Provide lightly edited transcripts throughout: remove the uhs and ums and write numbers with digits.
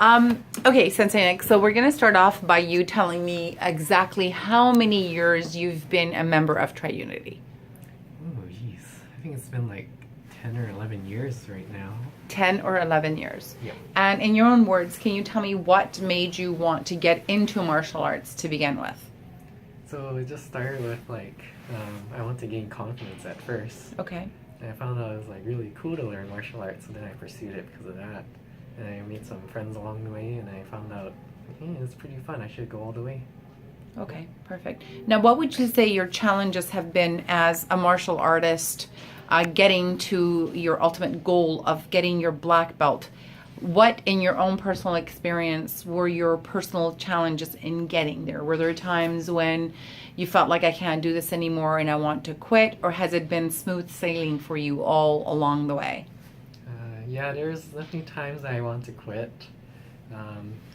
Okay, Sensei Nick, so we're going to start off by you telling me exactly how many years you've been a member of Triunity. Oh, jeez. I think it's been like 10 or 11 years right now. 10 or 11 years. Yep. And in your own words, can you tell me what made you want to get into martial arts to begin with? So it just started with I want to gain confidence at first. Okay. And I found out it was like really cool to learn martial arts, so then I pursued it because of that. And I made some friends along the way, and I found out, hey, it's pretty fun. I should go all the way. Okay, perfect. Now, what would you say your challenges have been as a martial artist, getting to your ultimate goal of getting your black belt? What, in your own personal experience, were your personal challenges in getting there? Were there times when you felt like I can't do this anymore and I want to quit, or has it been smooth sailing for you all along the way? Yeah, there's definitely times I want to quit.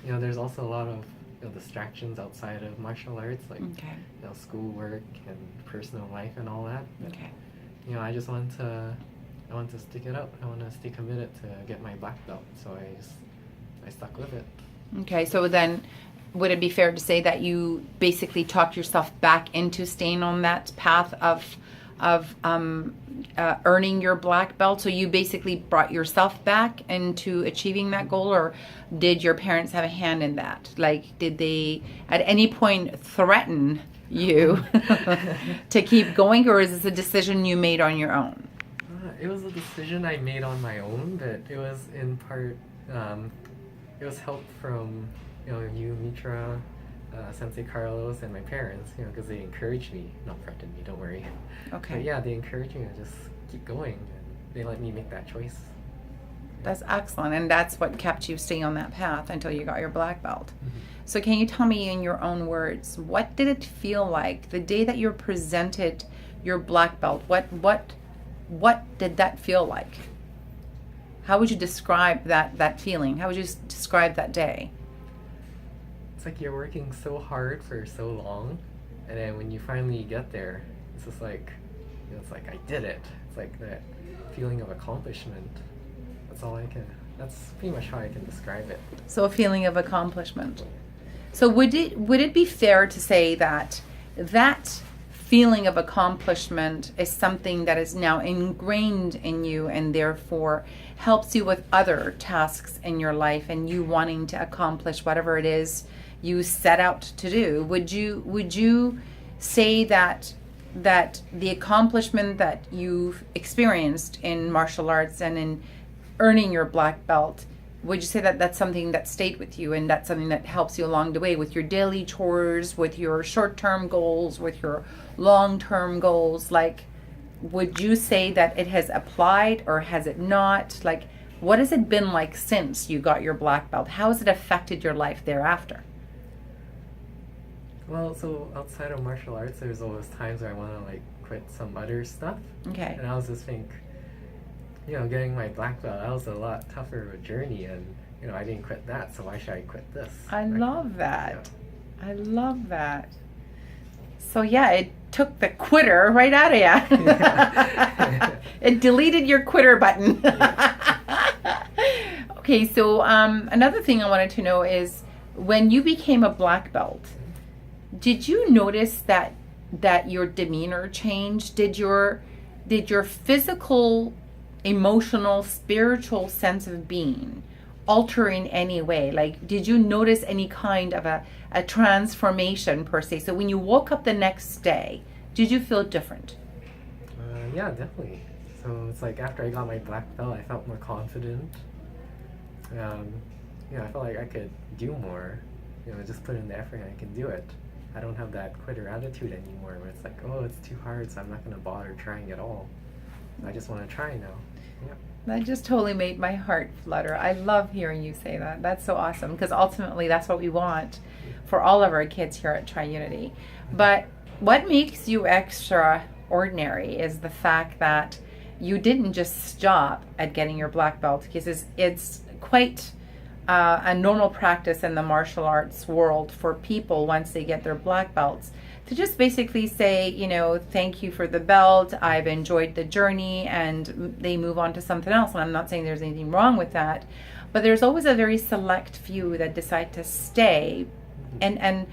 There's also a lot of distractions outside of martial arts, like Okay. schoolwork and personal life and all that. But, Okay. I just want to stick it up. I want to stay committed to get my black belt. So I stuck with it. Okay, so then would it be fair to say that you basically talked yourself back into staying on that path of earning your black belt? So you basically brought yourself back into achieving that goal, or did your parents have a hand in that? Like, did they at any point threaten you to keep going, or is this a decision you made on your own? It was a decision I made on my own, but it was in part, it was help from, you, Mitra, Sensei Carlos, and my parents, because they encouraged me, not threatened me, don't worry. Okay. But yeah, they encouraged me to just keep going, and they let me make that choice. That's excellent, and that's what kept you staying on that path until you got your black belt. Mm-hmm. So can you tell me in your own words, what did it feel like the day that you were presented your black belt? What did that feel like? How would you describe that feeling? How would you describe that day? It's like you're working so hard for so long, and then when you finally get there, it's just like, it's like I did it. It's like that feeling of accomplishment. That's pretty much how I can describe it. So a feeling of accomplishment. So would it be fair to say that that feeling of accomplishment is something that is now ingrained in you and therefore helps you with other tasks in your life and you wanting to accomplish whatever it is you set out to do? Would you say that the accomplishment that you've experienced in martial arts and in earning your black belt, would you say that that's something that stayed with you and that's something that helps you along the way with your daily chores, with your short-term goals, with your long-term goals? Like, would you say that it has applied or has it not? Like, what has it been like since you got your black belt? How has it affected your life thereafter? Well, so outside of martial arts, there's always times where I want to quit some other stuff. Okay. And I was just think, getting my black belt, that was a lot tougher of a journey, and I didn't quit that, so why should I quit this? I love that. Yeah. I love that. So yeah, it took the quitter right out of you. It deleted your quitter button. Okay, so another thing I wanted to know is when you became a black belt, did you notice that your demeanor changed? Did your physical, emotional, spiritual sense of being alter in any way? Like, did you notice any kind of a transformation per se? So when you woke up the next day, did you feel different? Yeah, definitely. So it's like after I got my black belt, I felt more confident. I felt like I could do more. Just put in the effort and I can do it. I don't have that quitter attitude anymore where it's like, oh, it's too hard, so I'm not going to bother trying at all. I just want to try now. Yeah. That just totally made my heart flutter. I love hearing you say that. That's so awesome, because ultimately that's what we want for all of our kids here at Triunity. But what makes you extraordinary is the fact that you didn't just stop at getting your black belt, because it's quite a normal practice in the martial arts world for people once they get their black belts to just basically say, thank you for the belt, I've enjoyed the journey, and they move on to something else. And I'm not saying there's anything wrong with that, but there's always a very select few that decide to stay and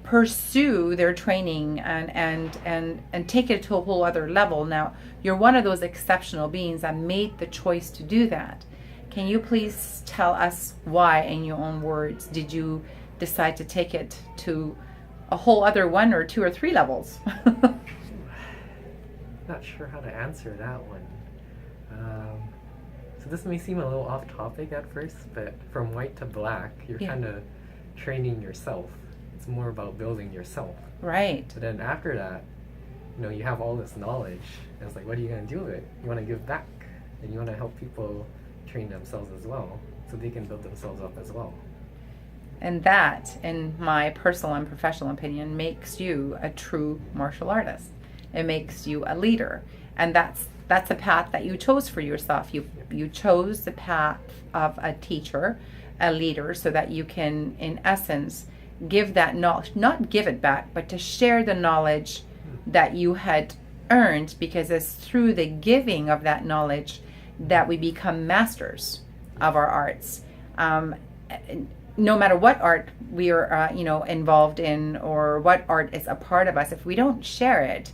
pursue their training and take it to a whole other level. Now, you're one of those exceptional beings that made the choice to do that. Can you please tell us why, in your own words, did you decide to take it to a whole other 1 or 2 or 3 levels? Not sure how to answer that one. So this may seem a little off topic at first, but from white to black, you're kind of training yourself. It's more about building yourself. Right. But then after that, you have all this knowledge. And it's like, what are you going to do with it? You want to give back. And you want to help people train themselves as well, so they can build themselves up as well. And that, in my personal and professional opinion, makes you a true martial artist. It makes you a leader. And that's the path that you chose for yourself. You chose the path of a teacher, a leader, so that you can, in essence, give that knowledge, not give it back, but to share the knowledge that you had earned, because it's through the giving of that knowledge that we become masters of our arts. No matter what art we are, involved in, or what art is a part of us, if we don't share it,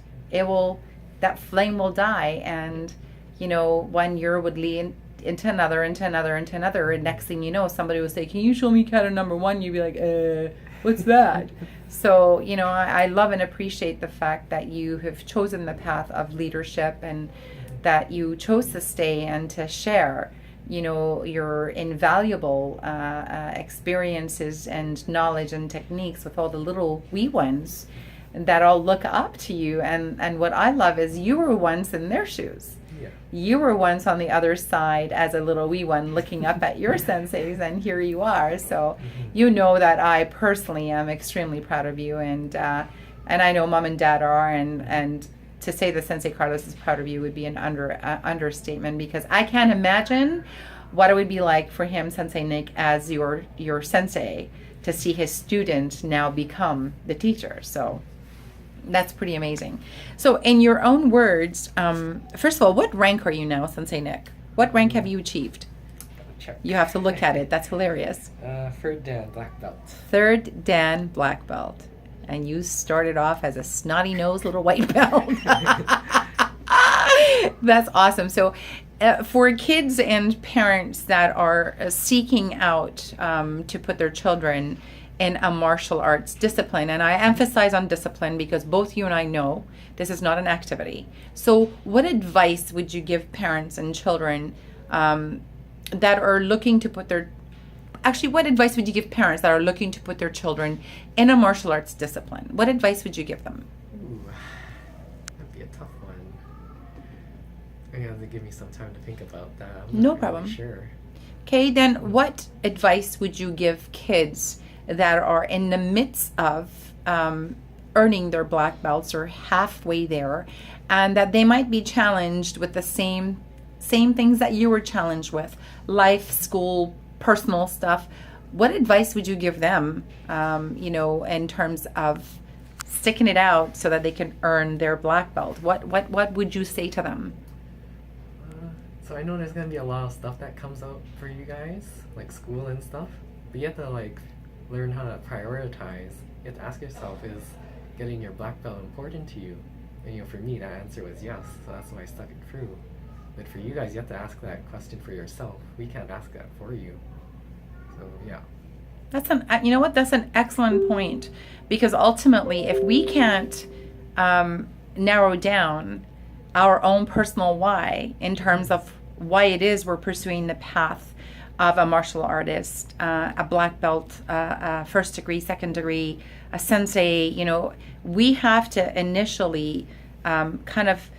that flame will die, and 1 year would lead into another, and next thing you know, somebody will say, "Can you show me kata number 1?" You'd be like, what's that? So, I love and appreciate the fact that you have chosen the path of leadership, and that you chose to stay and to share, your invaluable experiences and knowledge and techniques with all the little wee ones that all look up to you. And what I love is you were once in their shoes. Yeah. You were once on the other side as a little wee one looking up at your senseis, and here you are. So you know that I personally am extremely proud of you, and I know Mom and Dad are, and to say that Sensei Carlos is proud of you would be an understatement, because I can't imagine what it would be like for him, Sensei Nick, as your sensei, to see his student now become the teacher. So that's pretty amazing. So in your own words, first of all, what rank are you now, Sensei Nick? What rank have you achieved? Check. You have to look at it. That's hilarious. 3rd Dan black belt. 3rd Dan black belt. And you started off as a snotty-nosed little white belt. That's awesome. So for kids and parents that are seeking out to put their children in a martial arts discipline, and I emphasize on discipline because both you and I know this is not an activity. So what advice would you give parents and children that are looking to put their... Actually, what advice would you give parents that are looking to put their children in a martial arts discipline? What advice would you give them? Ooh, that'd be a tough one. You have to give me some time to think about that. I'm No not problem. really sure. Okay, then what advice would you give kids that are in the midst of earning their black belts or halfway there, and that they might be challenged with the same things that you were challenged with, life, school, personal stuff? What advice would you give them, in terms of sticking it out so that they can earn their black belt? What would you say to them? So I know there's gonna be a lot of stuff that comes out for you guys, like school and stuff, but you have to learn how to prioritize. You have to ask yourself, is getting your black belt important to you? And for me, that answer was yes, so that's why I stuck it through. But for you guys, you have to ask that question for yourself. We can't ask that for you. So yeah. That's an excellent point, because ultimately, if we can't narrow down our own personal why in terms of why it is we're pursuing the path of a martial artist, a black belt, a 1st degree, 2nd degree, a sensei, we have to initially kind of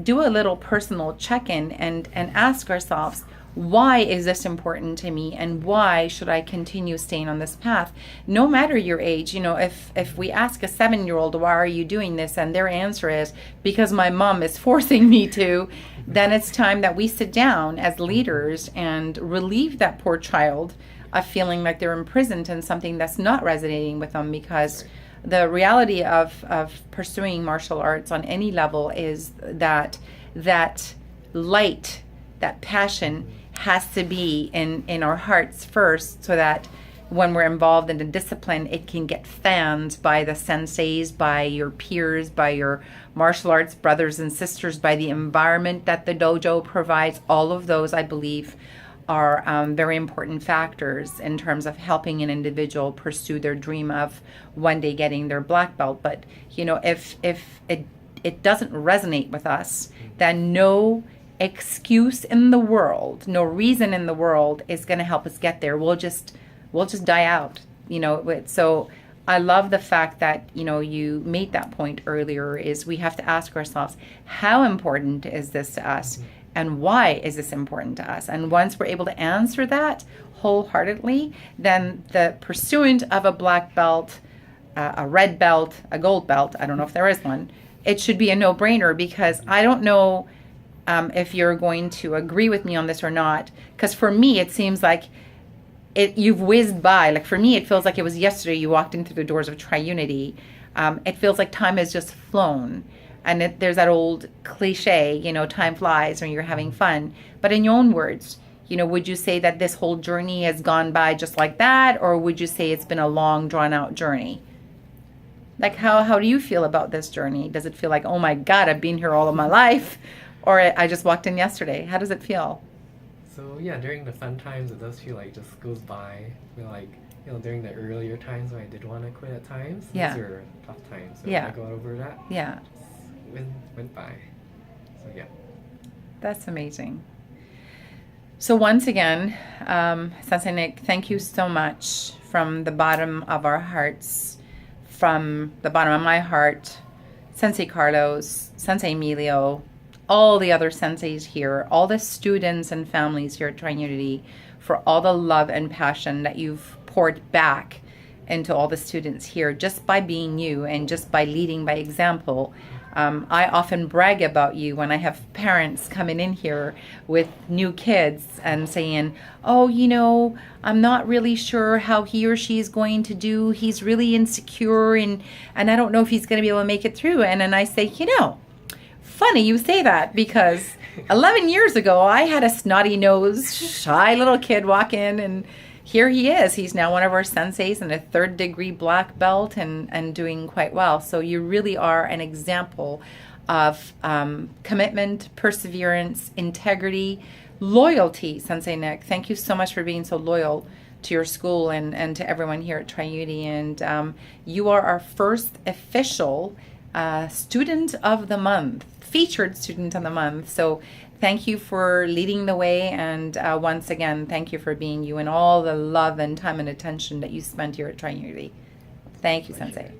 do a little personal check-in and ask ourselves, why is this important to me, and why should I continue staying on this path? No matter your age, if we ask a 7-year-old, why are you doing this, and their answer is, because my mom is forcing me to, then it's time that we sit down as leaders and relieve that poor child of feeling like they're imprisoned in something that's not resonating with them, because the reality of pursuing martial arts on any level is that light, that passion has to be in our hearts first, so that when we're involved in the discipline, it can get fanned by the senseis, by your peers, by your martial arts brothers and sisters, by the environment that the dojo provides. All of those, I believe, are very important factors in terms of helping an individual pursue their dream of one day getting their black belt. But if it doesn't resonate with us, then no excuse in the world, no reason in the world is going to help us get there. We'll just die out. So I love the fact that you made that point earlier, is we have to ask ourselves, how important is this to us? And why is this important to us? And once we're able to answer that wholeheartedly, then the pursuit of a black belt, a red belt, a gold belt, I don't know if there is one, it should be a no-brainer, because I don't know if you're going to agree with me on this or not, because for me, it seems like you've whizzed by. Like for me, it feels like it was yesterday you walked in through the doors of Triunity. It feels like time has just flown. And there's that old cliche, time flies when you're having fun. But in your own words, would you say that this whole journey has gone by just like that? Or would you say it's been a long, drawn-out journey? Like, how do you feel about this journey? Does it feel like, oh my God, I've been here all of my life? Or I just walked in yesterday? How does it feel? So yeah, during the fun times, it does feel like it just goes by. During the earlier times when I did want to quit at times, Yeah. those are tough times. So Yeah. I got over that. Yeah. Went by. So yeah. That's amazing. So once again, Sensei Nick, thank you so much from the bottom of our hearts, from the bottom of my heart, Sensei Carlos, Sensei Emilio, all the other senseis here, all the students and families here at Triunity, for all the love and passion that you've poured back into all the students here, just by being you and just by leading by example. I often brag about you when I have parents coming in here with new kids and saying, oh, I'm not really sure how he or she is going to do. He's really insecure and I don't know if he's going to be able to make it through. And then I say, funny you say that, because 11 years ago, I had a snotty-nosed, shy little kid walk in, and here he is. He's now one of our senseis and a third-degree black belt and doing quite well. So you really are an example of commitment, perseverance, integrity, loyalty, Sensei Nick. Thank you so much for being so loyal to your school and to everyone here at Triunity. And you are our first official student of the month, featured student of the month. So thank you for leading the way, and once again, thank you for being you and all the love and time and attention that you spent here at Triunity. Thank you, Sensei.